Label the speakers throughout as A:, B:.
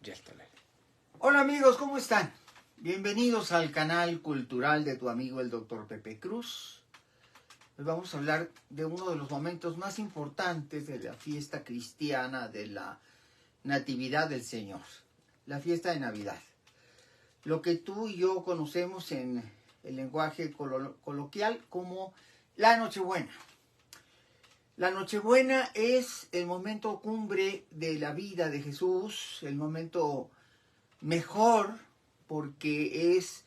A: Ya está la...
B: Hola amigos, ¿cómo están? Bienvenidos al canal cultural de tu amigo el Dr. Pepe Cruz. Hoy vamos a hablar de uno de los momentos más importantes de la fiesta cristiana de la Natividad del Señor, la fiesta de Navidad. Lo que tú y yo conocemos en el lenguaje coloquial como la Nochebuena. La Nochebuena es el momento cumbre de la vida de Jesús, el momento mejor porque es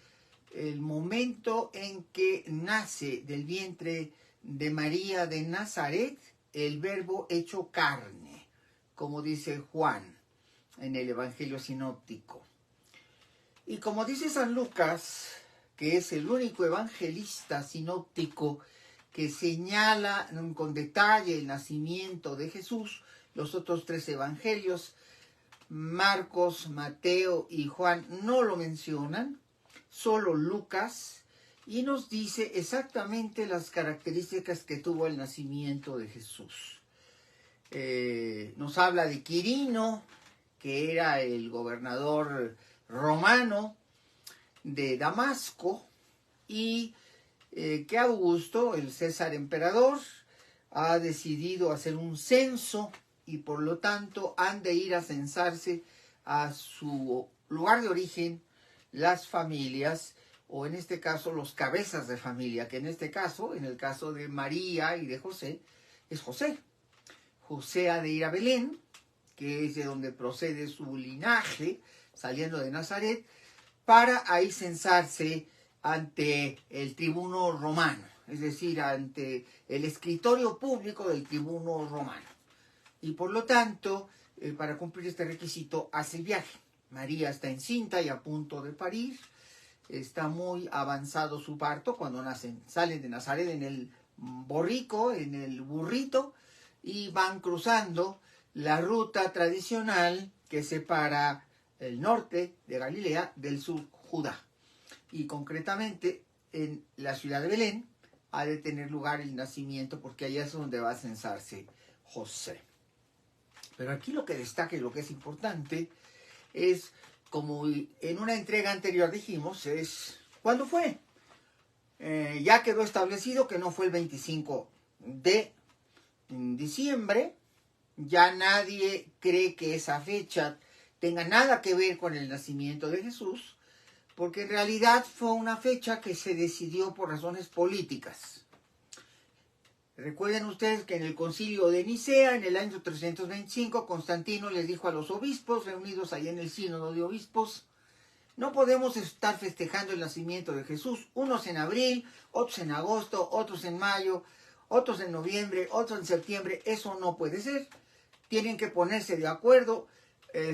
B: el momento en que nace del vientre de María de Nazaret el verbo hecho carne, como dice Juan en el Evangelio sinóptico. Y como dice San Lucas, que es el único evangelista sinóptico que señala con detalle el nacimiento de Jesús, los otros tres evangelios, Marcos, Mateo y Juan, no lo mencionan, solo Lucas, y nos dice exactamente las características que tuvo el nacimiento de Jesús. Nos habla de Quirino, que era el gobernador romano de Damasco, y que Augusto, el César emperador, ha decidido hacer un censo y por lo tanto han de ir a censarse a su lugar de origen las familias, o en este caso los cabezas de familia, que en este caso, en el caso de María y de José, es José. José ha de ir a Belén, que es de donde procede su linaje, saliendo de Nazaret, para ahí censarse ante el tribuno romano, es decir, ante el escritorio público del tribuno romano. Y por lo tanto, para cumplir este requisito, hace el viaje. María está encinta y a punto de parir. Está muy avanzado su parto cuando nacen. Salen de Nazaret en el borrico, en el burrito, y van cruzando la ruta tradicional que separa el norte de Galilea del sur Judá. Y concretamente en la ciudad de Belén ha de tener lugar el nacimiento, porque allá es donde va a censarse José. Pero aquí lo que destaca y lo que es importante es, como en una entrega anterior dijimos, es ¿cuándo fue? Ya quedó establecido que no fue el 25 de diciembre. Ya nadie cree que esa fecha tenga nada que ver con el nacimiento de Jesús, porque en realidad fue una fecha que se decidió por razones políticas. Recuerden ustedes que en el concilio de Nicea, en el año 325, Constantino les dijo a los obispos, reunidos ahí en el sínodo de obispos, no podemos estar festejando el nacimiento de Jesús, unos en abril, otros en agosto, otros en mayo, otros en noviembre, otros en septiembre, eso no puede ser. Tienen que ponerse de acuerdo,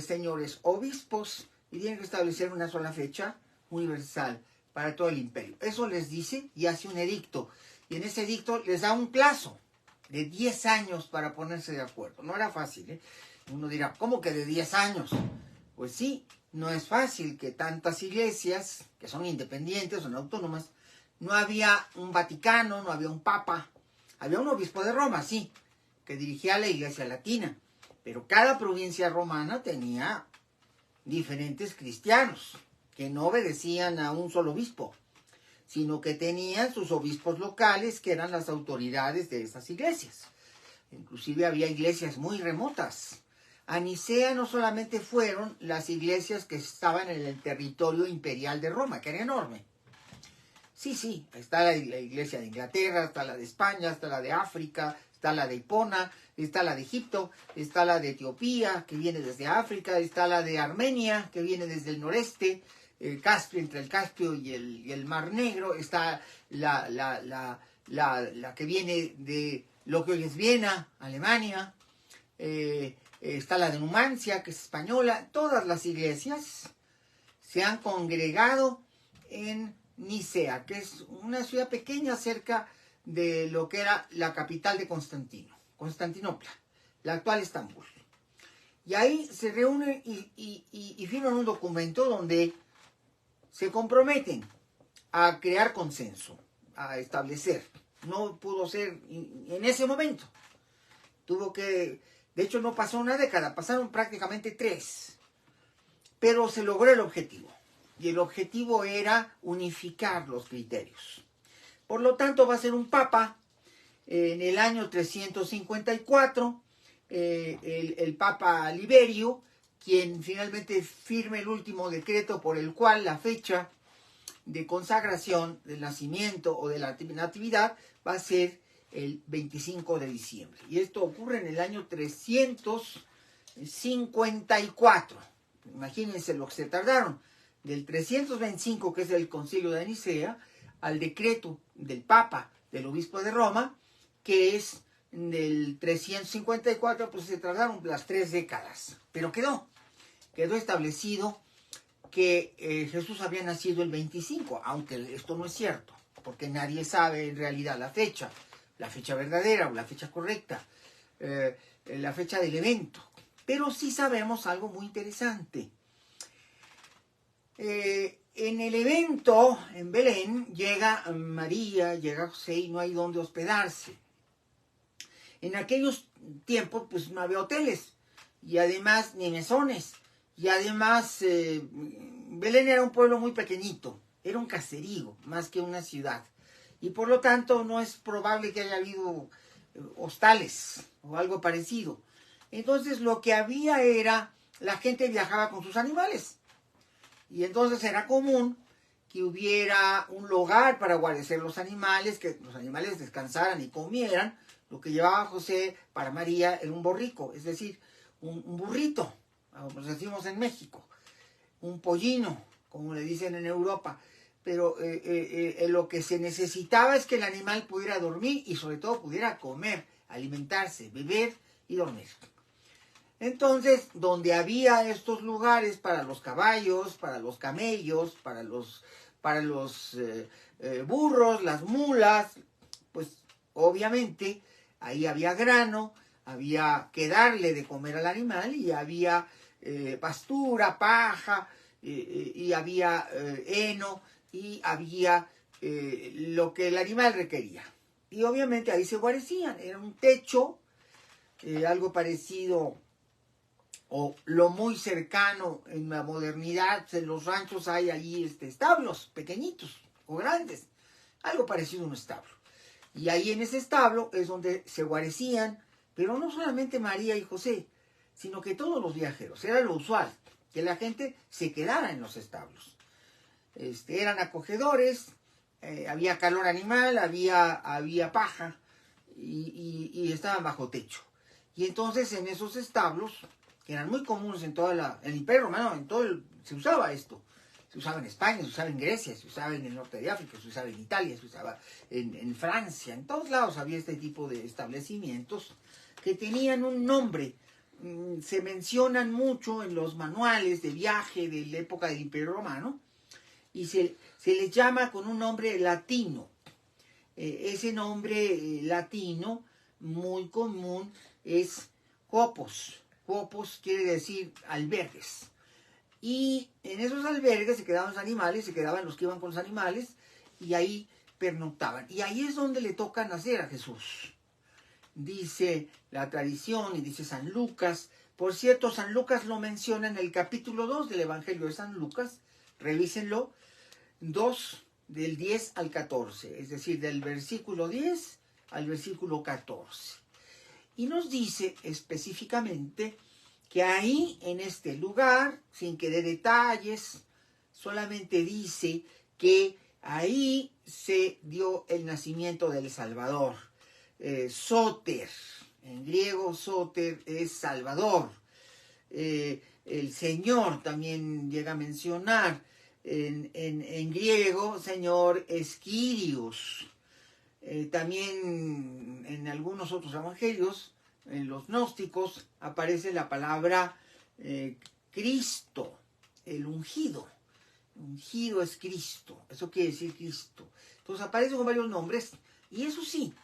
B: señores obispos, y tienen que establecer una sola fecha universal para todo el imperio. Eso les dice y hace un edicto. Y en ese edicto les da un plazo de 10 años para ponerse de acuerdo. No era fácil, ¿eh? Uno dirá, ¿cómo que de 10 años? Pues sí, no es fácil que tantas iglesias, que son independientes, son autónomas, no había un Vaticano, no había un Papa. Había un obispo de Roma, sí, que dirigía la Iglesia Latina. Pero cada provincia romana tenía diferentes cristianos que no obedecían a un solo obispo, sino que tenían sus obispos locales, que eran las autoridades de esas iglesias. Inclusive había iglesias muy remotas. A Nicea no solamente fueron las iglesias que estaban en el territorio imperial de Roma, que era enorme. Sí, está la iglesia de Inglaterra, está la de España, está la de África, está la de Hipona, está la de Egipto, está la de Etiopía, que viene desde África, está la de Armenia, que viene desde el noreste, Caspio, entre el Caspio y el Mar Negro, está la que viene de lo que hoy es Viena, Alemania, está la de Numancia, que es española. Todas las iglesias se han congregado en Nicea, que es una ciudad pequeña cerca de lo que era la capital de Constantinopla, la actual Estambul. Y ahí se reúnen y firman un documento donde se comprometen a crear consenso, a establecer. No pudo ser en ese momento. De hecho no pasó una década, pasaron prácticamente 3. pero se logró el objetivo. Y el objetivo era unificar los criterios. Por lo tanto, va a ser un papa en el año 354, el Papa Liberio, quien finalmente firme el último decreto por el cual la fecha de consagración del nacimiento o de la natividad va a ser el 25 de diciembre. Y esto ocurre en el año 354. Imagínense lo que se tardaron. Del 325, que es el Concilio de Nicea, al decreto del Papa, del Obispo de Roma, que es del 354, pues se tardaron las 3 décadas. Pero quedó establecido que Jesús había nacido el 25, aunque esto no es cierto, porque nadie sabe en realidad la fecha verdadera o la fecha correcta, la fecha del evento. Pero sí sabemos algo muy interesante. En el evento, en Belén, llega María, llega José y no hay dónde hospedarse. En aquellos tiempos, pues no había hoteles, y además ni mesones, y además Belén era un pueblo muy pequeñito, era un caserío más que una ciudad, y por lo tanto no es probable que haya habido hostales o algo parecido. Entonces lo que había era, la gente viajaba con sus animales, y entonces era común que hubiera un lugar para guarecer los animales, que los animales descansaran y comieran. Lo que llevaba José para María era un borrico, es decir, un burrito, como decimos en México, un pollino, como le dicen en Europa. Pero lo que se necesitaba es que el animal pudiera dormir y sobre todo pudiera comer, alimentarse, beber y dormir. Entonces, donde había estos lugares para los caballos, para los camellos, para los burros, las mulas, pues obviamente ahí había grano, había que darle de comer al animal y había pastura, paja, y había heno y había lo que el animal requería. Y obviamente ahí se guarecían, era un techo, algo parecido o lo muy cercano en la modernidad. En los ranchos hay allí establos pequeñitos o grandes, algo parecido a un establo. Y ahí en ese establo es donde se guarecían, pero no solamente María y José, sino que todos los viajeros. Era lo usual, que la gente se quedara en los establos. Eran acogedores, había calor animal, había paja y estaban bajo techo. Y entonces en esos establos, que eran muy comunes en todo el Imperio Romano, se usaba esto. Se usaba en España, se usaba en Grecia, se usaba en el norte de África, se usaba en Italia, se usaba en Francia. En todos lados había este tipo de establecimientos que tenían un nombre. Se mencionan mucho en los manuales de viaje de la época del Imperio Romano y se les llama con un nombre latino. Ese nombre latino muy común es copos. Copos quiere decir albergues. Y en esos albergues se quedaban los animales, se quedaban los que iban con los animales y ahí pernoctaban. Y ahí es donde le toca nacer a Jesús. Dice la tradición y dice San Lucas. Por cierto, San Lucas lo menciona en el capítulo 2 del Evangelio de San Lucas. Revísenlo. 2 del 10 al 14. Es decir, del versículo 10 al versículo 14. Y nos dice específicamente que ahí, en este lugar, sin que dé detalles, solamente dice que ahí se dio el nacimiento del Salvador. Soter, en griego soter es Salvador. El Señor también llega a mencionar, en griego, Señor es Kyrios. También en algunos otros evangelios, en los gnósticos, aparece la palabra Cristo, el ungido. Ungido es Cristo, eso quiere decir Cristo. Entonces aparece con varios nombres, y eso sí,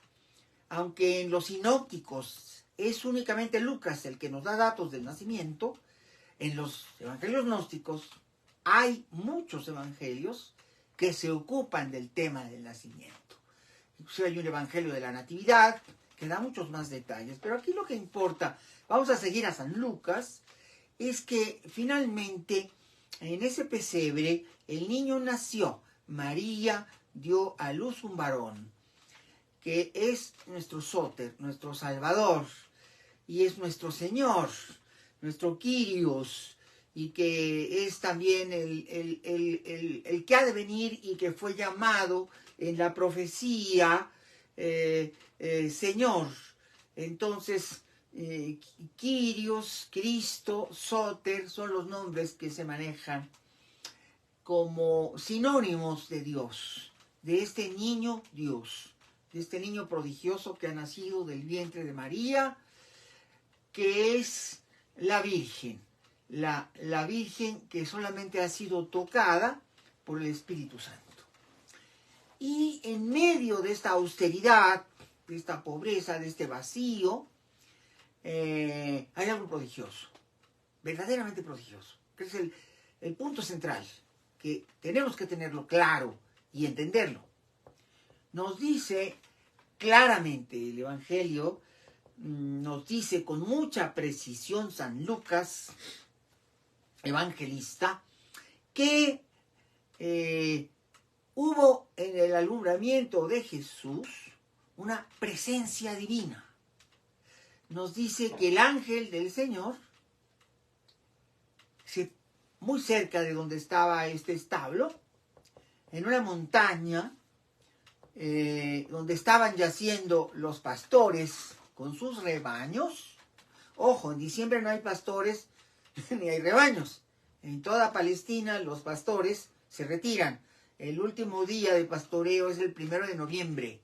B: aunque en los sinópticos es únicamente Lucas el que nos da datos del nacimiento, en los evangelios gnósticos hay muchos evangelios que se ocupan del tema del nacimiento. Inclusive hay un evangelio de la Natividad que da muchos más detalles, pero aquí lo que importa, vamos a seguir a San Lucas, es que finalmente en ese pesebre el niño nació. María dio a luz un varón, que es nuestro Soter, nuestro Salvador, y es nuestro Señor, nuestro Kyrios, y que es también el que ha de venir y que fue llamado en la profecía Señor. Entonces, Kyrios, Cristo, Soter son los nombres que se manejan como sinónimos de Dios, de este niño Dios, de este niño prodigioso que ha nacido del vientre de María, que es la Virgen, la Virgen que solamente ha sido tocada por el Espíritu Santo. Y en medio de esta austeridad, de esta pobreza, de este vacío, hay algo prodigioso, verdaderamente prodigioso, que es el punto central, que tenemos que tenerlo claro y entenderlo. Nos dice claramente el Evangelio, nos dice con mucha precisión San Lucas, evangelista, que hubo en el alumbramiento de Jesús una presencia divina. Nos dice que el ángel del Señor, muy cerca de donde estaba este establo, en una montaña, donde estaban yaciendo los pastores con sus rebaños. Ojo, en diciembre no hay pastores ni hay rebaños. En toda Palestina los pastores se retiran. El último día de pastoreo es el 1 de noviembre.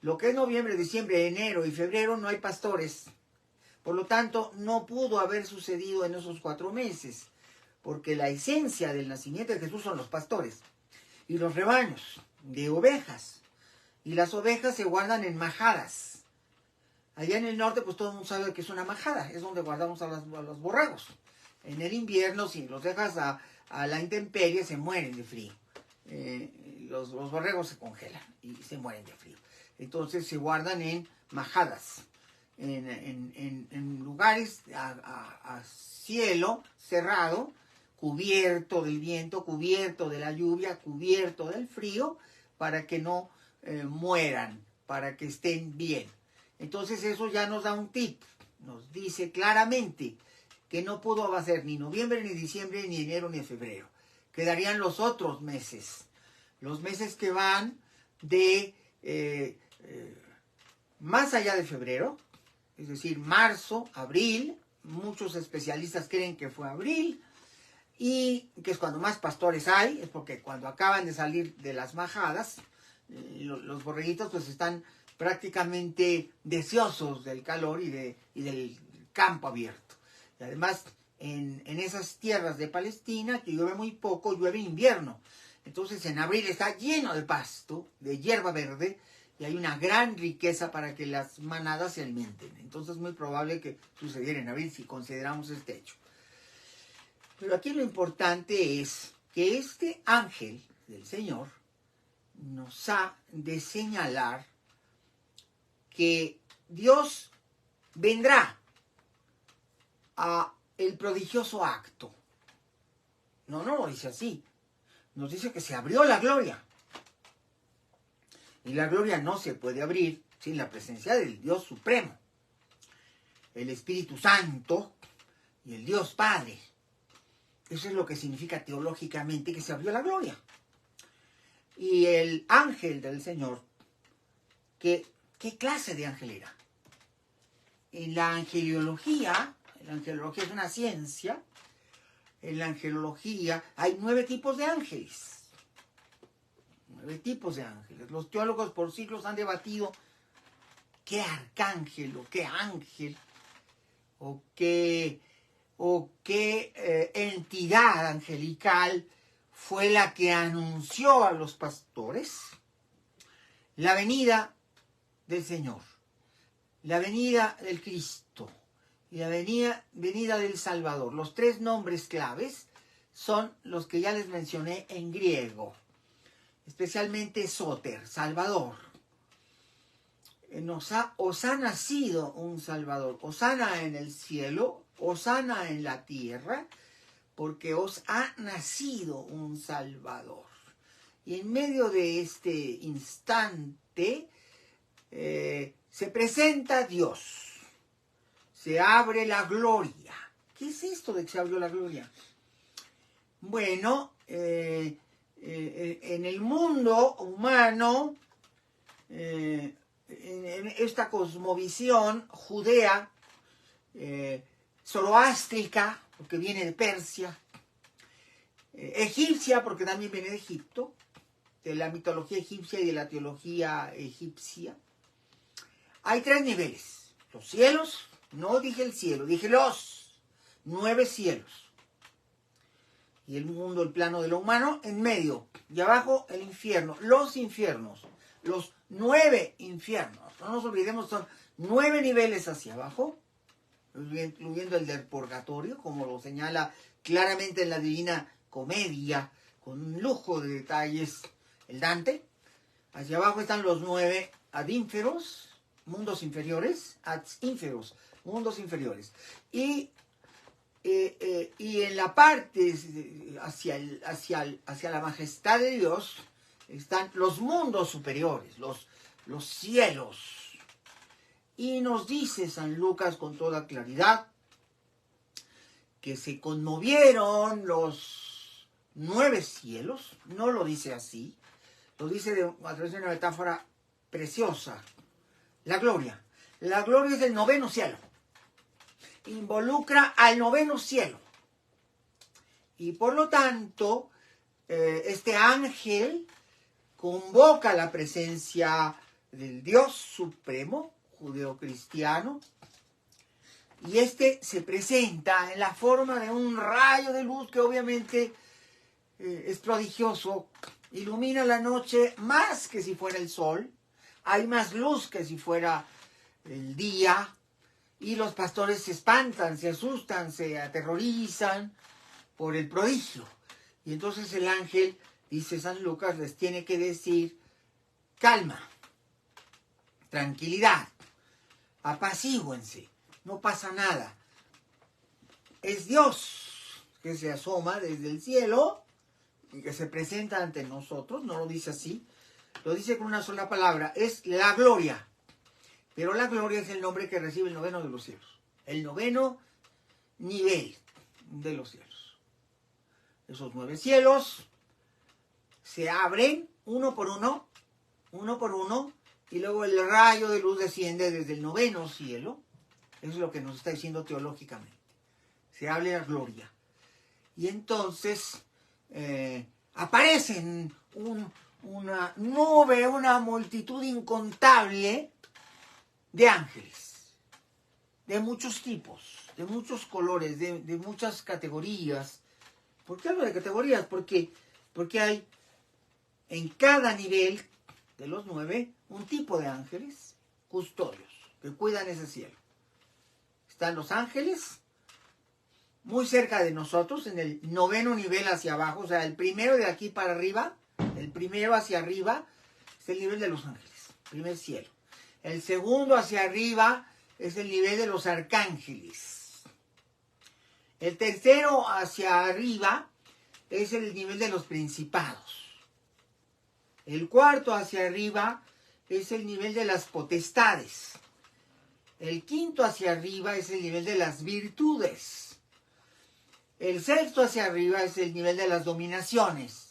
B: Lo que es noviembre, diciembre, enero y febrero no hay pastores. Por lo tanto, no pudo haber sucedido en esos 4 meses, porque la esencia del nacimiento de Jesús son los pastores y los rebaños de ovejas. Y las ovejas se guardan en majadas. Allá en el norte, pues todo el mundo sabe que es una majada, es donde guardamos a los borregos. En el invierno, si los dejas a la intemperie, se mueren de frío. Los borregos se congelan y se mueren de frío. Entonces se guardan en majadas, en lugares a cielo cerrado, cubierto del viento, cubierto de la lluvia, cubierto del frío, para que no mueran, para que estén bien. Entonces eso ya nos da un tip, nos dice claramente que no pudo hacer ni noviembre, ni diciembre, ni enero, ni febrero. Quedarían los otros meses, los meses que van de más allá de febrero, es decir, marzo, abril. Muchos especialistas creen que fue abril, y que es cuando más pastores hay, es porque cuando acaban de salir de las majadas, los borreguitos pues están prácticamente deseosos del calor y del campo abierto. Y además, en esas tierras de Palestina, que llueve muy poco, llueve invierno. Entonces en abril está lleno de pasto, de hierba verde, y hay una gran riqueza para que las manadas se alimenten. Entonces es muy probable que sucediera en abril si consideramos este hecho. Pero aquí lo importante es que este ángel del Señor nos ha de señalar que Dios vendrá a el prodigioso acto. No lo dice así. Nos dice que se abrió la gloria. Y la gloria no se puede abrir sin la presencia del Dios Supremo, el Espíritu Santo y el Dios Padre. Eso es lo que significa teológicamente que se abrió la gloria. Y el ángel del Señor, ¿qué clase de ángel era? En la angelología es una ciencia. En la angelología hay 9 tipos de ángeles. 9 tipos de ángeles. Los teólogos por siglos han debatido qué arcángel o qué ángel o qué entidad angelical fue la que anunció a los pastores la venida del Señor, la venida del Cristo y la venida del Salvador. Los 3 nombres claves son los que ya les mencioné en griego, especialmente Soter, Salvador. Os ha nacido un Salvador, Hosana en el cielo, Hosana en la tierra, porque os ha nacido un Salvador. Y en medio de este instante se presenta Dios, se abre la gloria. ¿Qué es esto de que se abrió la gloria? Bueno, en el mundo humano, en esta cosmovisión judea, zoroástrica, porque viene de Persia, egipcia, porque también viene de Egipto, de la mitología egipcia y de la teología egipcia, hay 3 niveles. Los cielos, no dije el cielo, dije los 9 cielos. Y el mundo, el plano de lo humano, en medio. Y abajo el infierno, los infiernos, los 9 infiernos. No nos olvidemos, son 9 niveles hacia abajo, incluyendo el del purgatorio, como lo señala claramente en la Divina Comedia, con un lujo de detalles, el Dante. Hacia abajo están los 9 ad ínferos, mundos inferiores, ad ínferos, mundos inferiores. Y en la parte hacia la majestad de Dios están los mundos superiores, los cielos. Y nos dice San Lucas con toda claridad que se conmovieron los 9 cielos. No lo dice así, lo dice a través de una metáfora preciosa. La gloria es el 9º cielo. Involucra al 9º cielo. Y por lo tanto, este ángel convoca la presencia del Dios Supremo, judeocristiano, y este se presenta en la forma de un rayo de luz que obviamente es prodigioso, ilumina la noche más que si fuera el sol, hay más luz que si fuera el día, y los pastores se espantan, se asustan, se aterrorizan por el prodigio. Y entonces el ángel, dice San Lucas, les tiene que decir: calma, tranquilidad, apacíguense, no pasa nada. Es Dios que se asoma desde el cielo y que se presenta ante nosotros. No lo dice así, lo dice con una sola palabra, es la gloria. Pero la gloria es el nombre que recibe el 9º de los cielos, el 9º nivel de los cielos. Esos 9 cielos se abren uno por uno, y luego el rayo de luz desciende desde el 9º cielo. Eso es lo que nos está diciendo teológicamente. Se abre la gloria. Y entonces aparecen una nube, una multitud incontable de ángeles, de muchos tipos, de muchos colores, de muchas categorías. ¿Por qué hablo de categorías? Porque hay en cada nivel de los 9 un tipo de ángeles custodios que cuidan ese cielo. Están los ángeles muy cerca de nosotros, en el 9º nivel hacia abajo, o sea, el primero de aquí para arriba, el primero hacia arriba es el nivel de los ángeles, primer cielo. El segundo hacia arriba es el nivel de los arcángeles. El tercero hacia arriba es el nivel de los principados. El cuarto hacia arriba es el nivel de las potestades. El quinto hacia arriba es el nivel de las virtudes. El sexto hacia arriba es el nivel de las dominaciones.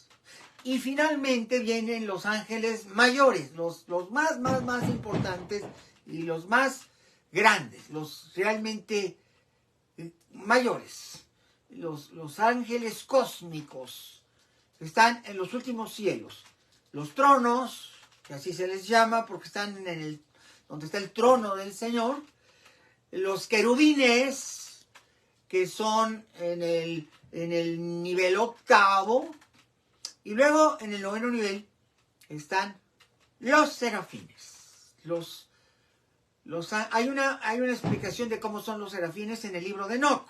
B: Y finalmente vienen los ángeles mayores, los más importantes y los más grandes, los realmente mayores. Los ángeles cósmicos que están en los últimos cielos. Los tronos, que así se les llama porque están donde está el trono del Señor. Los querubines, que son en el nivel 8º. Y luego en el 9º nivel están los serafines. Hay una explicación de cómo son los serafines en el libro de Enoc.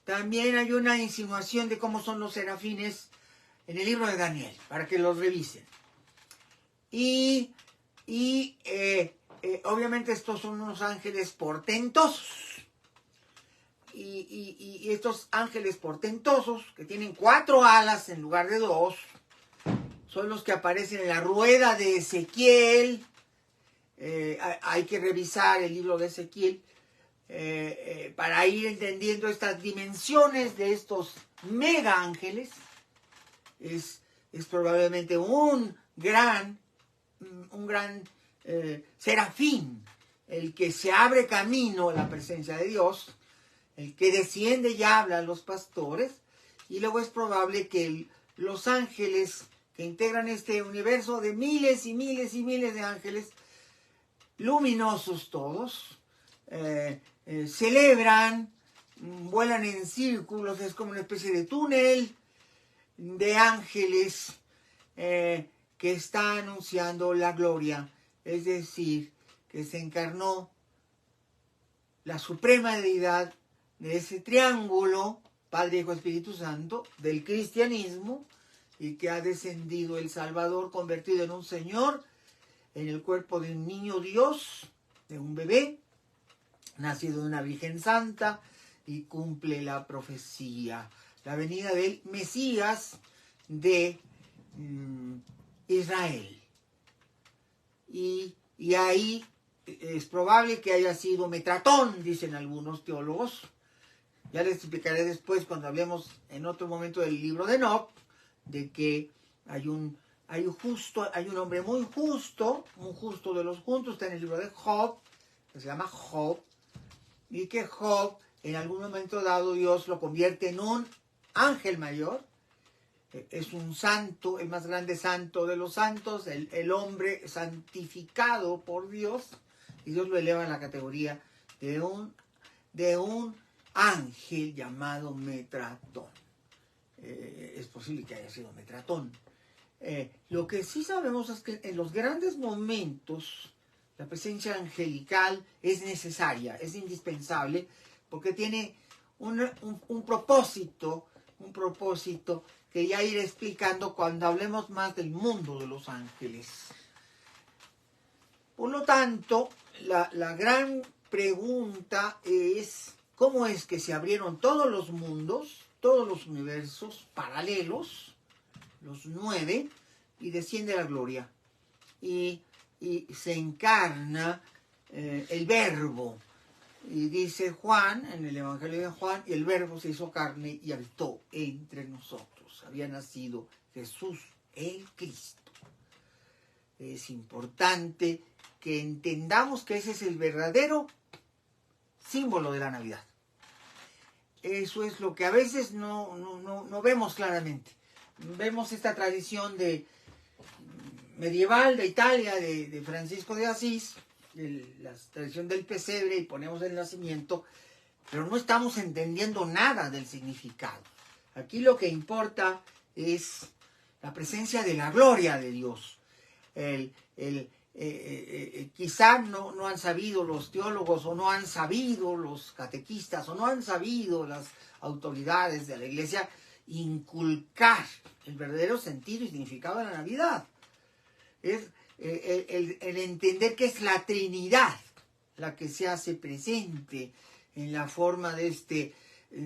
B: También hay una insinuación de cómo son los serafines en el libro de Daniel, para que los revisen. Y obviamente estos son unos ángeles portentosos. y estos ángeles portentosos, que tienen 4 alas en lugar de 2, son los que aparecen en la rueda de Ezequiel. Hay que revisar el libro de Ezequiel para ir entendiendo estas dimensiones de estos mega ángeles. Es probablemente un gran serafín, el que se abre camino a la presencia de Dios, el que desciende y habla a los pastores, y luego es probable que los ángeles que integran este universo de miles y miles y miles de ángeles, luminosos todos, celebran, vuelan en círculos, es como una especie de túnel de ángeles que está anunciando la gloria, es decir, que se encarnó la suprema deidad de ese triángulo, Padre, Hijo, Espíritu Santo, del cristianismo, y que ha descendido el Salvador convertido en un Señor, en el cuerpo de un niño Dios, de un bebé, nacido de una Virgen Santa, y cumple la profecía, la venida del Mesías de Israel. Y ahí es probable que haya sido Metratón, dicen algunos teólogos. Ya les explicaré después, cuando hablemos en otro momento del libro de Enoc, de que hay un hombre muy justo de los justos, está en el libro de Job, que se llama Job, y que Job, en algún momento dado, Dios lo convierte en un ángel mayor. Es un santo, el más grande santo de los santos, el hombre santificado por Dios, y Dios lo eleva a la categoría de un ángel llamado Metratón. Es posible que haya sido Metratón. Lo que sí sabemos es que en los grandes momentos la presencia angelical es necesaria, es indispensable, porque tiene un propósito que ya iré explicando cuando hablemos más del mundo de los ángeles. Por lo tanto, la gran pregunta es: ¿cómo es que se abrieron todos los mundos, todos los universos paralelos, los 9, y desciende la gloria? Y se encarna el Verbo. Y dice Juan, en el Evangelio de Juan, y el Verbo se hizo carne y habitó entre nosotros. Había nacido Jesús, el Cristo. Es importante que entendamos que ese es el verdadero símbolo de la Navidad. Eso es lo que a veces no vemos claramente. Vemos esta tradición medieval de Italia, de Francisco de Asís, la tradición del pesebre, y ponemos el nacimiento, pero no estamos entendiendo nada del significado. Aquí lo que importa es la presencia de la gloria de Dios. Quizá no han sabido los teólogos, o no han sabido los catequistas, o no han sabido las autoridades de la Iglesia inculcar el verdadero sentido y significado de la Navidad. Es el entender que es la Trinidad la que se hace presente en la forma de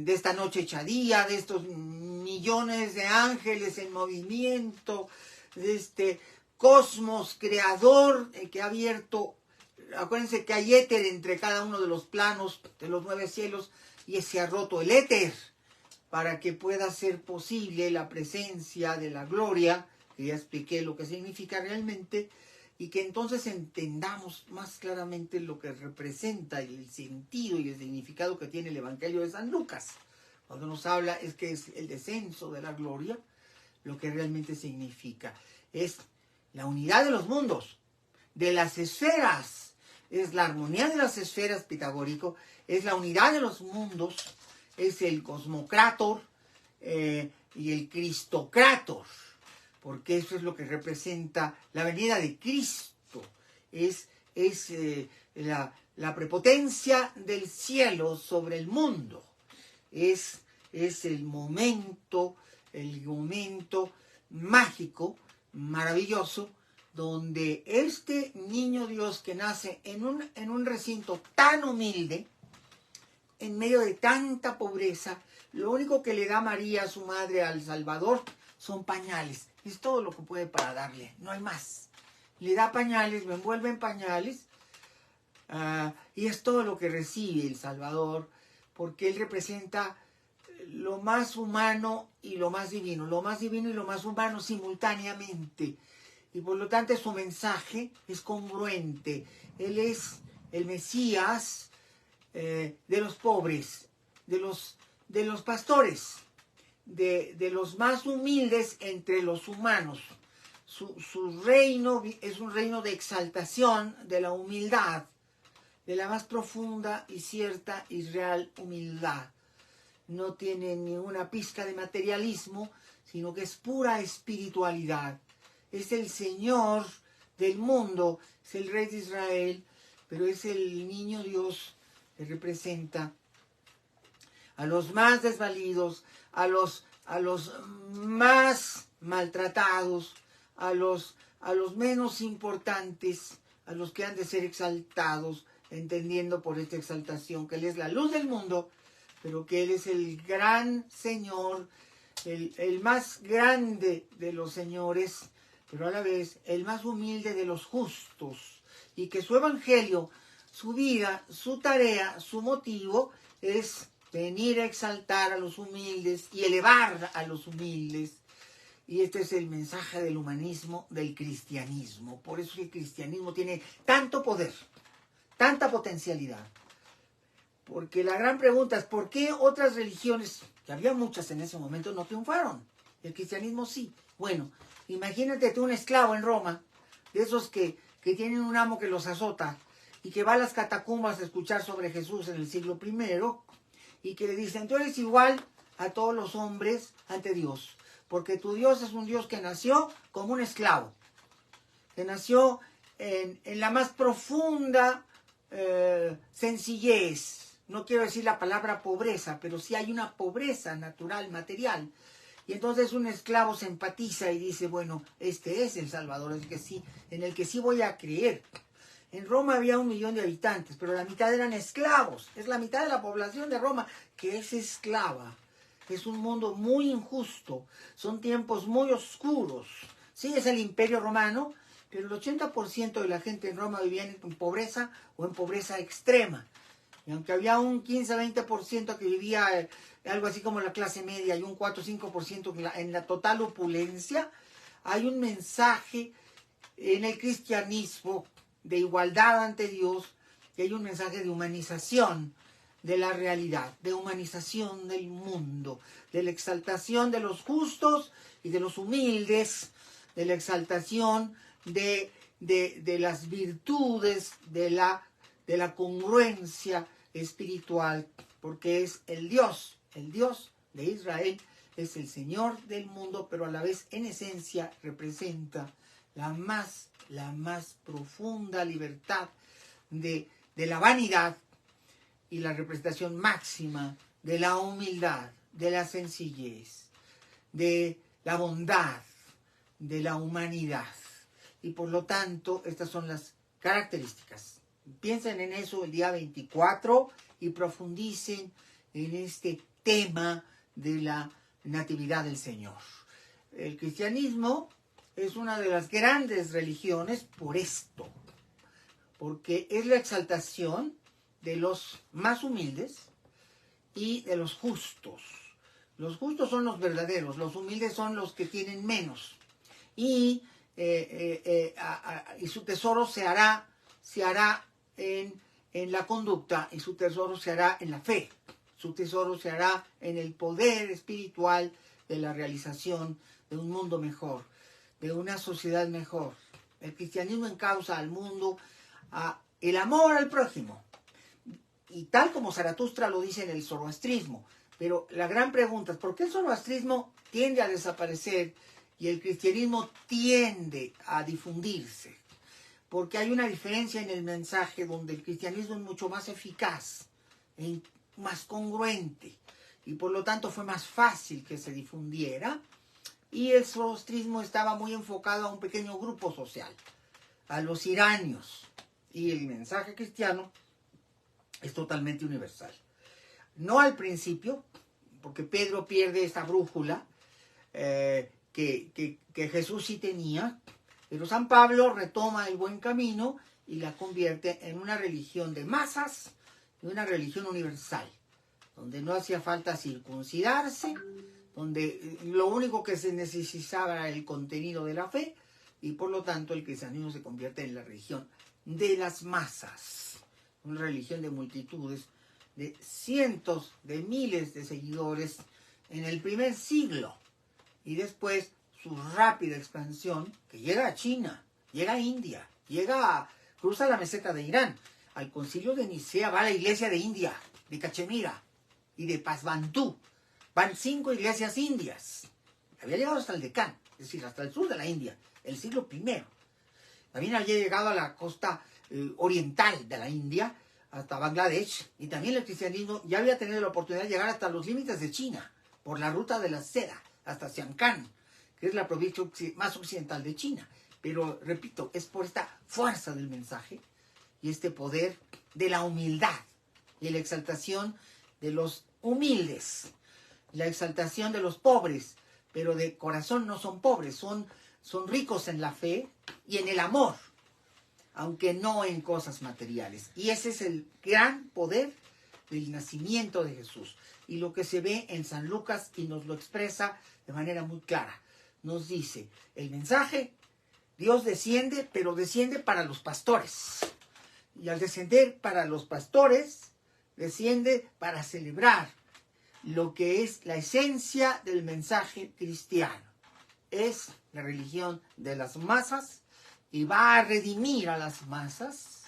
B: esta noche hecha día, de estos millones de ángeles en movimiento, de este cosmos creador que ha abierto. Acuérdense que hay éter entre cada uno de los planos de los 9 cielos, y se ha roto el éter para que pueda ser posible la presencia de la gloria, que ya expliqué lo que significa realmente, y que entonces entendamos más claramente lo que representa el sentido y el significado que tiene el Evangelio de San Lucas. Cuando nos habla es que es el descenso de la gloria, lo que realmente significa es la unidad de los mundos, de las esferas, es la armonía de las esferas, pitagórico, es la unidad de los mundos, es el cosmocrator y el cristocrator, porque eso es lo que representa la venida de Cristo, es la prepotencia del cielo sobre el mundo, es el momento mágico, maravilloso, donde este niño Dios que nace en un recinto tan humilde, en medio de tanta pobreza, lo único que le da María, su madre, al Salvador son pañales. Es todo lo que puede para darle, no hay más. Le da pañales, lo envuelve en pañales, y es todo lo que recibe el Salvador, porque él representa lo más humano y lo más divino y lo más humano simultáneamente. Y por lo tanto su mensaje es congruente. Él es el Mesías de los pobres, de los pastores, de los más humildes entre los humanos. Su reino es un reino de exaltación de la humildad, de la más profunda y cierta y real humildad. No tiene ni una pizca de materialismo, sino que es pura espiritualidad. Es el Señor del mundo, es el Rey de Israel, pero es el niño Dios que representa a los más desvalidos, a los más maltratados, a los menos importantes, a los que han de ser exaltados, entendiendo por esta exaltación que Él es la luz del mundo, pero que Él es el gran Señor, el más grande de los señores, pero a la vez el más humilde de los justos, y que su evangelio, su vida, su tarea, su motivo es venir a exaltar a los humildes y elevar a los humildes. Y este es el mensaje del humanismo, del cristianismo. Por eso el cristianismo tiene tanto poder, tanta potencialidad. Porque la gran pregunta es, ¿por qué otras religiones, que había muchas en ese momento, no triunfaron? El cristianismo sí. Bueno, imagínate tú un esclavo en Roma, de esos que tienen un amo que los azota, y que va a las catacumbas a escuchar sobre Jesús en el siglo I, y que le dicen, tú eres igual a todos los hombres ante Dios, porque tu Dios es un Dios que nació como un esclavo, que nació en la más profunda sencillez. No quiero decir la palabra pobreza, pero sí hay una pobreza natural, material. Y entonces un esclavo se empatiza y dice, bueno, este es el Salvador, en el que sí voy a creer. En Roma había 1 millón de habitantes, pero la mitad eran esclavos. Es la mitad de la población de Roma que es esclava. Es un mundo muy injusto. Son tiempos muy oscuros. Sí, es el Imperio Romano, pero el 80% de la gente en Roma vivía en pobreza o en pobreza extrema. Y aunque había un 15-20% que vivía algo así como la clase media y un 4-5% en la total opulencia, hay un mensaje en el cristianismo de igualdad ante Dios, y hay un mensaje de humanización de la realidad, de humanización del mundo, de la exaltación de los justos y de los humildes, de la exaltación de las virtudes, de la congruencia espiritual, porque es el Dios de Israel, es el Señor del mundo, pero a la vez en esencia representa la más profunda libertad de la vanidad y la representación máxima de la humildad, de la sencillez, de la bondad, de la humanidad. Y por lo tanto, estas son las características. Piensen en eso el día 24 y profundicen en este tema de la natividad del Señor. El cristianismo es una de las grandes religiones por esto, porque es la exaltación de los más humildes y de los justos. Los justos son los verdaderos, los humildes son los que tienen menos. Y su tesoro se hará en la conducta, y su tesoro se hará en la fe. Su tesoro se hará en el poder espiritual de la realización de un mundo mejor, de una sociedad mejor. El cristianismo encausa al mundo a el amor al prójimo, y tal como Zaratustra lo dice en el zoroastrismo. Pero la gran pregunta es, ¿por qué el zoroastrismo tiende a desaparecer y el cristianismo tiende a difundirse? Porque hay una diferencia en el mensaje, donde el cristianismo es mucho más eficaz, más congruente, y por lo tanto fue más fácil que se difundiera, y el zoroastrismo estaba muy enfocado a un pequeño grupo social, a los iranios, y el mensaje cristiano es totalmente universal. no al principio, porque Pedro pierde esta brújula que Jesús sí tenía, pero San Pablo retoma el buen camino y la convierte en una religión de masas y una religión universal, donde no hacía falta circuncidarse, donde lo único que se necesitaba era el contenido de la fe, y por lo tanto el cristianismo se convierte en la religión de las masas, una religión de multitudes, de cientos de miles de seguidores en el primer siglo, y después su rápida expansión, que llega a China, llega a India, cruza la meseta de Irán. Al concilio de Nicea va la iglesia de India, de Cachemira y de Pasbantú. Van 5 iglesias indias. Había llegado hasta el Deccan, es decir, hasta el sur de la India, el siglo I. También había llegado a la costa oriental de la India, hasta Bangladesh, y también el cristianismo ya había tenido la oportunidad de llegar hasta los límites de China, por la ruta de la seda, hasta Xiancán, que es la provincia más occidental de China. Pero, repito, es por esta fuerza del mensaje y este poder de la humildad y la exaltación de los humildes, la exaltación de los pobres, pero de corazón no son pobres, son ricos en la fe y en el amor, aunque no en cosas materiales. Y ese es el gran poder del nacimiento de Jesús. Y lo que se ve en San Lucas y nos lo expresa de manera muy clara. Nos dice, el mensaje, Dios desciende, pero desciende para los pastores. Y al descender para los pastores, desciende para celebrar lo que es la esencia del mensaje cristiano. Es la religión de las masas y va a redimir a las masas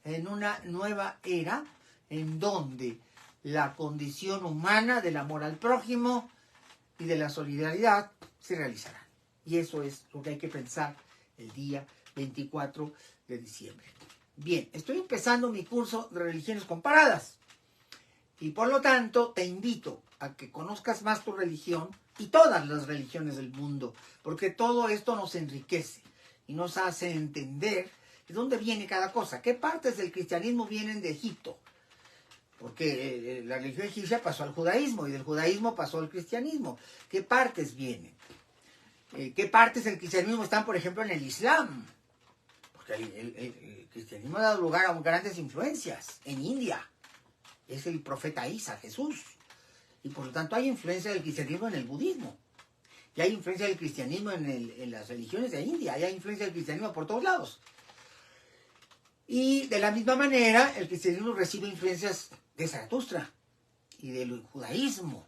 B: en una nueva era en donde la condición humana del amor al prójimo y de la solidaridad se realizará. Y eso es lo que hay que pensar el día 24 de diciembre. Bien, estoy empezando mi curso de religiones comparadas y por lo tanto te invito a que conozcas más tu religión y todas las religiones del mundo, porque todo esto nos enriquece y nos hace entender de dónde viene cada cosa, qué partes del cristianismo vienen de Egipto, porque la religión egipcia pasó al judaísmo y del judaísmo pasó al cristianismo. ¿Qué partes vienen? ¿Qué partes del cristianismo están, por ejemplo, en el Islam? Porque el cristianismo ha dado lugar a grandes influencias. En India es el profeta Isa, Jesús. Y por lo tanto hay influencia del cristianismo en el budismo. Y hay influencia del cristianismo en las religiones de India. Y hay influencia del cristianismo por todos lados. Y de la misma manera, el cristianismo recibe influencias de Zaratustra y del judaísmo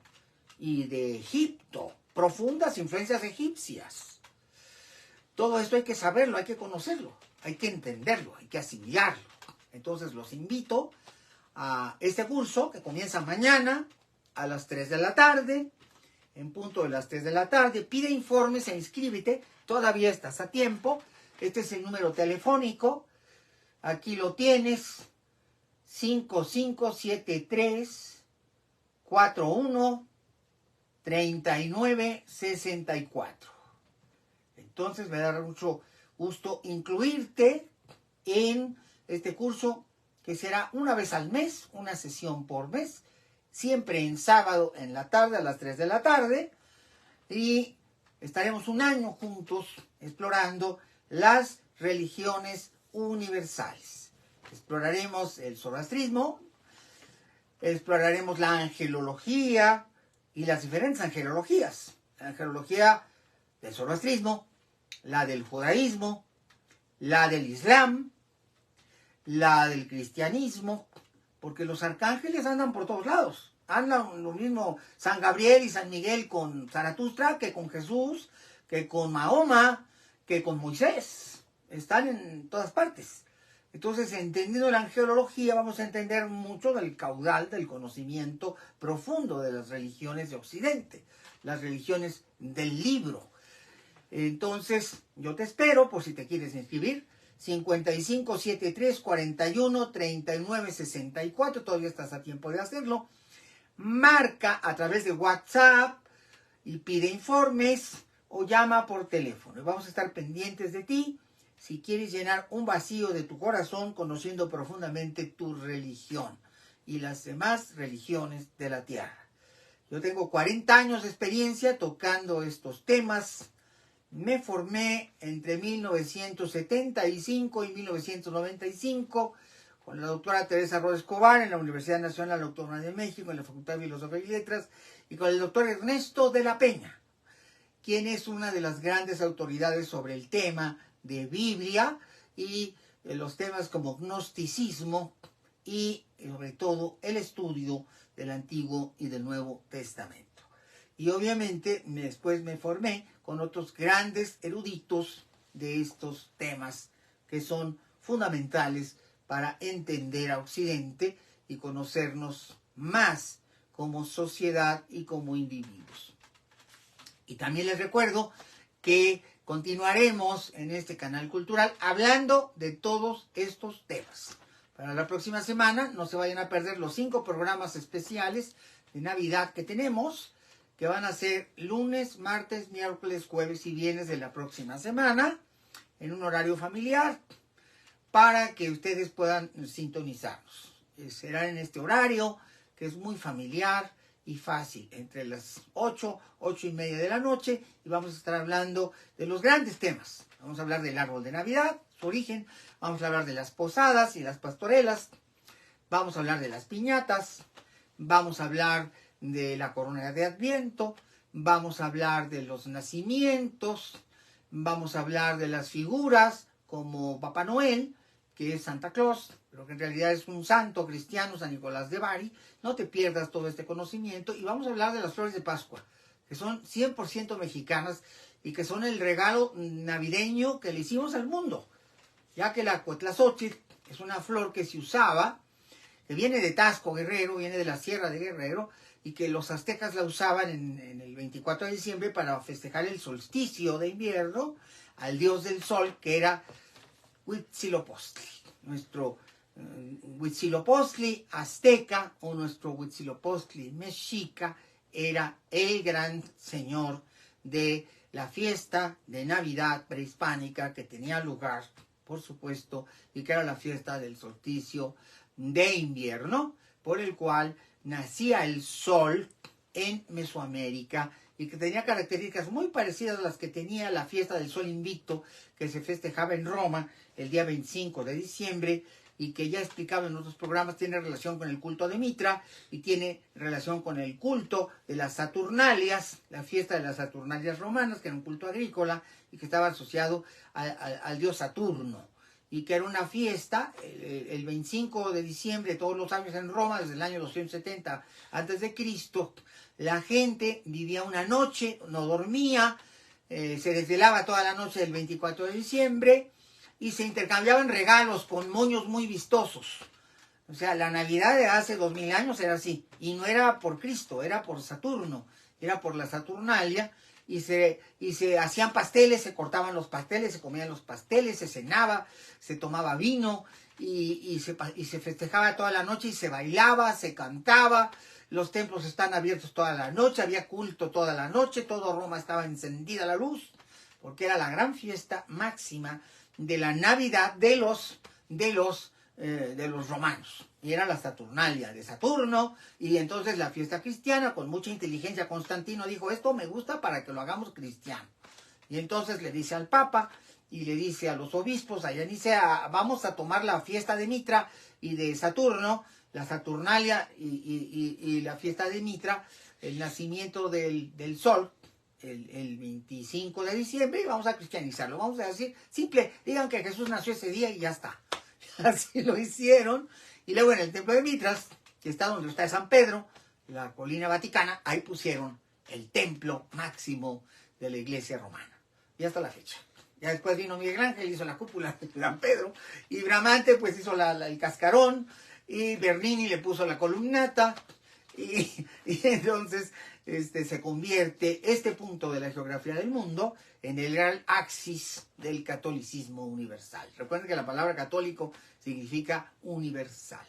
B: y de Egipto. Profundas influencias egipcias. Todo esto hay que saberlo, hay que conocerlo, hay que entenderlo, hay que asimilarlo. Entonces los invito a este curso que comienza mañana a las 3 de la tarde, en punto de las 3 de la tarde. Pide informes e inscríbete, todavía estás a tiempo. Este es el número telefónico, aquí lo tienes, 5573 41 3964. Entonces me dará mucho gusto incluirte en este curso que será una vez al mes, una sesión por mes, siempre en sábado en la tarde a las 3 de la tarde, y estaremos un año juntos explorando las religiones universales. Exploraremos el zoroastrismo, exploraremos la angelología y las diferentes angelologías. La angelología del zoroastrismo, la del judaísmo, la del islam, la del cristianismo, porque los arcángeles andan por todos lados. Andan lo mismo San Gabriel y San Miguel con Zaratustra que con Jesús, que con Mahoma, que con Moisés. Están en todas partes. Entonces, entendiendo la angelología, vamos a entender mucho del caudal del conocimiento profundo de las religiones de Occidente, las religiones del libro. Entonces, yo te espero por si te quieres inscribir. 5573 41 39 64, todavía estás a tiempo de hacerlo. Marca a través de WhatsApp y pide informes o llama por teléfono. Vamos a estar pendientes de ti si quieres llenar un vacío de tu corazón conociendo profundamente tu religión. y las demás religiones de la tierra. Yo tengo 40 años de experiencia tocando estos temas. Me formé entre 1975 y 1995 con la doctora Teresa Roda Escobar en la Universidad Nacional Autónoma de México, en la Facultad de Filosofía y Letras, y con el doctor Ernesto de la Peña, quien es una de las grandes autoridades sobre el tema de Biblia y los temas como gnosticismo y sobre todo el estudio del Antiguo y del Nuevo Testamento. Y obviamente después me formé con otros grandes eruditos de estos temas que son fundamentales para entender a Occidente y conocernos más como sociedad y como individuos. Y también les recuerdo que continuaremos en este canal cultural hablando de todos estos temas. Para la próxima semana no se vayan a perder los 5 programas especiales de Navidad que tenemos, que van a ser lunes, martes, miércoles, jueves y viernes de la próxima semana, en un horario familiar, para que ustedes puedan sintonizarnos. Será en este horario, que es muy familiar y fácil, entre las 8, 8 y media de la noche, y vamos a estar hablando de los grandes temas. Vamos a hablar del árbol de Navidad, su origen, vamos a hablar de las posadas y las pastorelas, vamos a hablar de las piñatas, vamos a hablar de la corona de Adviento, vamos a hablar de los nacimientos, vamos a hablar de las figuras como Papá Noel, que es Santa Claus, pero que en realidad es un santo cristiano, San Nicolás de Bari. No te pierdas todo este conocimiento. Y vamos a hablar de las flores de Pascua, que son 100% mexicanas y que son el regalo navideño que le hicimos al mundo, ya que la Cuetlazóchitl es una flor que se usaba, que viene de Taxco, Guerrero, viene de la Sierra de Guerrero, y que los aztecas la usaban en el 24 de diciembre para festejar el solsticio de invierno al dios del sol, que era Huitzilopochtli, nuestro Huitzilopochtli azteca o nuestro Huitzilopochtli mexica era el gran señor de la fiesta de Navidad prehispánica que tenía lugar, por supuesto, y que era la fiesta del solsticio de invierno, por el cual nacía el sol en Mesoamérica y que tenía características muy parecidas a las que tenía la fiesta del Sol Invicto, que se festejaba en Roma el día 25 de diciembre, y que ya explicaba en otros programas, tiene relación con el culto de Mitra y tiene relación con el culto de las Saturnalias, la fiesta de las Saturnalias romanas, que era un culto agrícola y que estaba asociado al dios Saturno, y que era una fiesta el 25 de diciembre todos los años en Roma, desde el año 270 a.C., la gente vivía una noche, no dormía, se desvelaba toda la noche del 24 de diciembre y se intercambiaban regalos con moños muy vistosos. O sea, la Navidad de hace 2000 años era así, y no era por Cristo, era por Saturno, era por la Saturnalia, y se hacían pasteles, se cortaban los pasteles, se comían los pasteles, se cenaba, se tomaba vino, y se festejaba toda la noche, y se bailaba, se cantaba. Los templos están abiertos toda la noche, había culto toda la noche, todo Roma estaba encendida la luz, porque era la gran fiesta máxima de la Navidad de los romanos. Y era la Saturnalia de Saturno, y entonces la fiesta cristiana, con mucha inteligencia, Constantino dijo, esto me gusta para que lo hagamos cristiano. Y entonces le dice al Papa, y le dice a los obispos, allá dice, vamos a tomar la fiesta de Mitra y de Saturno, la Saturnalia y la fiesta de Mitra, el nacimiento del sol, el 25 de diciembre, y vamos a cristianizarlo. Vamos a decir, simple, digan que Jesús nació ese día y ya está. Así lo hicieron. Y luego en el templo de Mitras, que está donde está San Pedro, la colina vaticana, ahí pusieron el templo máximo de la iglesia romana. Y hasta la fecha. Ya después vino Miguel Ángel, hizo la cúpula de San Pedro, y Bramante pues hizo el cascarón, y Bernini le puso la columnata, y entonces se convierte este punto de la geografía del mundo en el gran axis del catolicismo universal. Recuerden que la palabra católico significa universal.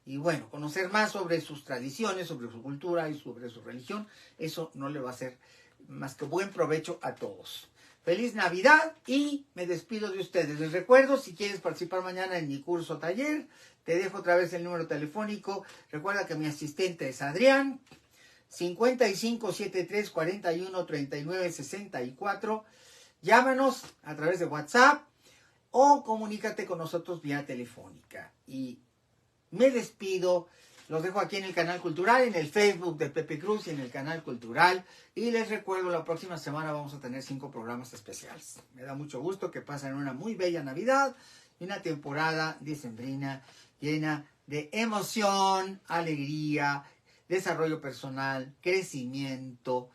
B: Y bueno, conocer más sobre sus tradiciones, sobre su cultura y sobre su religión, eso no le va a hacer más que buen provecho a todos. Feliz Navidad y me despido de ustedes. Les recuerdo, si quieres participar mañana en mi curso o taller, te dejo otra vez el número telefónico. Recuerda que mi asistente es Adrián, 5573 41 39 64. Llámanos a través de WhatsApp o comunícate con nosotros vía telefónica. Y me despido. Los dejo aquí en el canal cultural, en el Facebook de Pepe Cruz y en el canal cultural. Y les recuerdo, la próxima semana vamos a tener 5 programas especiales. Me da mucho gusto que pasen una muy bella Navidad y una temporada decembrina llena de emoción, alegría, desarrollo personal, crecimiento,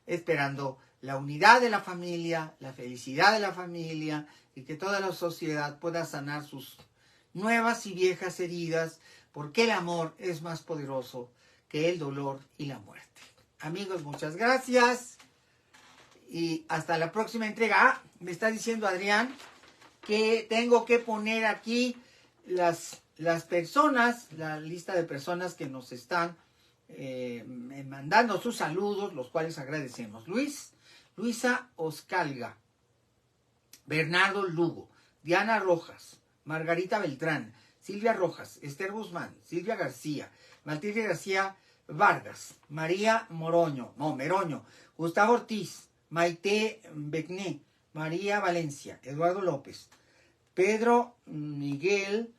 B: esperando la unidad de la familia, la felicidad de la familia y que toda la sociedad pueda sanar sus nuevas y viejas heridas, porque el amor es más poderoso que el dolor y la muerte. Amigos, muchas gracias y hasta la próxima entrega. Ah, me está diciendo Adrián que tengo que poner aquí las personas, la lista de personas que nos están mandando sus saludos, los cuales agradecemos. Luisa Oscalga, Bernardo Lugo, Diana Rojas, Margarita Beltrán, Silvia Rojas, Esther Guzmán, Silvia García, Matilde García Vargas, María Meroño, Gustavo Ortiz, Maite Becné, María Valencia, Eduardo López, Pedro Miguel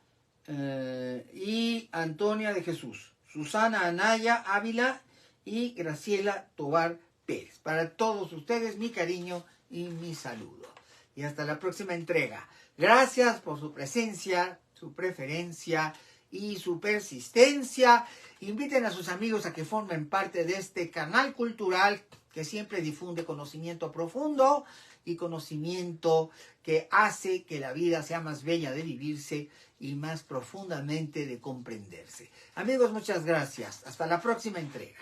B: y Antonia de Jesús, Susana Anaya Ávila y Graciela Tobar Pérez. Para todos ustedes mi cariño y mi saludo. Y hasta la próxima entrega. Gracias por su presencia, su preferencia y su persistencia. Inviten a sus amigos a que formen parte de este canal cultural que siempre difunde conocimiento profundo y conocimiento que hace que la vida sea más bella de vivirse y más profundamente de comprenderse. Amigos, muchas gracias. Hasta la próxima entrega.